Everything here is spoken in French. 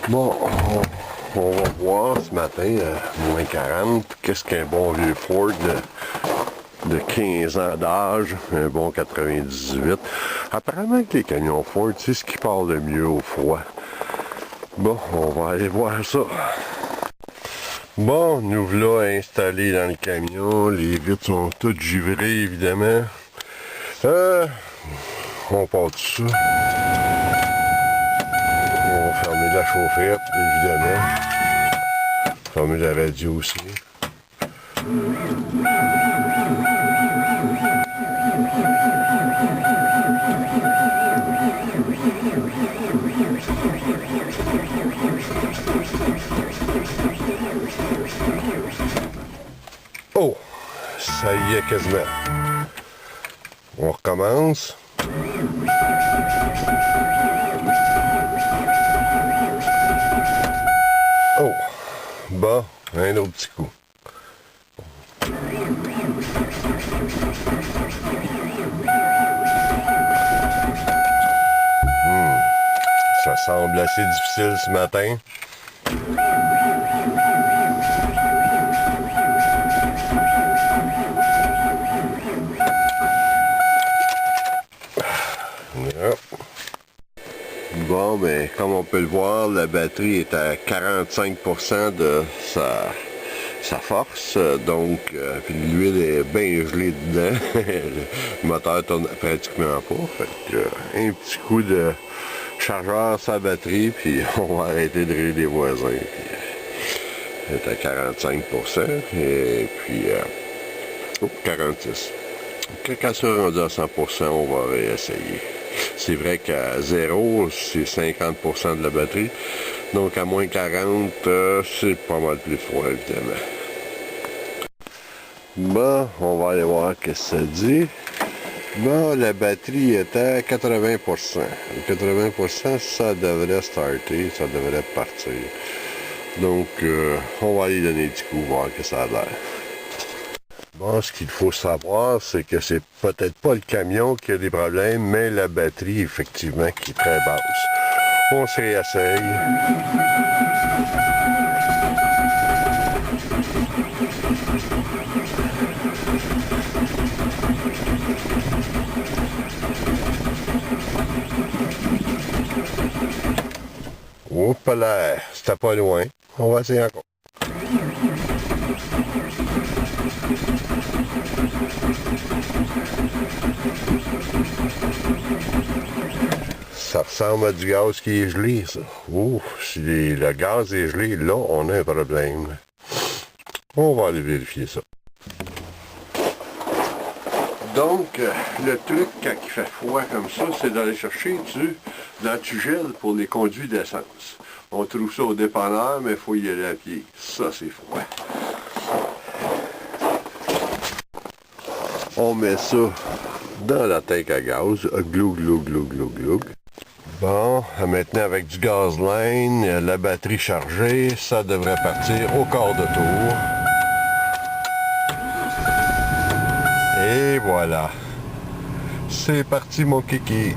Bon, on va voir ce matin, moins 40, qu'est-ce qu'un bon vieux Ford de 15 ans d'âge, un bon 98. Apparemment que les camions Ford, c'est ce qui parle le mieux au froid. Bon, on va aller voir ça. Bon, nous voilà installés dans le camion. Les vitres sont toutes givrées, évidemment. On part tout ça. On va fermer la chauffette, évidemment. Fermer la radio aussi. Oh! Ça y est quasiment. On recommence. Oh! Bon, un autre petit coup. Ça semble assez difficile ce matin. Bon, ben, comme on peut le voir, la batterie est à 45% de sa force, donc puis l'huile est bien gelée dedans. Le moteur tourne pratiquement pas. Fait que, un petit coup de chargeur sur la batterie, puis on va arrêter de rire des voisins. Puis, est à 45%, et puis 46%. Quand ça rendu à 100%, on va réessayer. C'est vrai qu'à 0, c'est 50% de la batterie. Donc à moins 40, c'est pas mal plus froid, évidemment. Bon, on va aller voir ce que ça dit. Bon, la batterie est à 80%. 80%, ça devrait starter, ça devrait partir. Donc, on va aller donner du coup, voir que ça a l'air. Bon, ce qu'il faut savoir, c'est que c'est peut-être pas le camion qui a des problèmes, mais la batterie, effectivement, qui est très basse. On se réessaye. Oups là, c'était pas loin. On va essayer encore. Ça ressemble à du gaz qui est gelé, ça. Ouf, si le gaz est gelé, là, on a un problème. On va aller vérifier ça. Donc, le truc, quand il fait froid comme ça, c'est d'aller chercher de l'antigel pour les conduits d'essence. On trouve ça au dépanneur, mais il faut y aller à pied. Ça, c'est froid. On met ça dans la tank à gaz. Glou, glou, glou, glou, glou. Bon, maintenant avec du gazline, la batterie chargée, ça devrait partir au quart de tour. Et voilà. C'est parti mon kiki.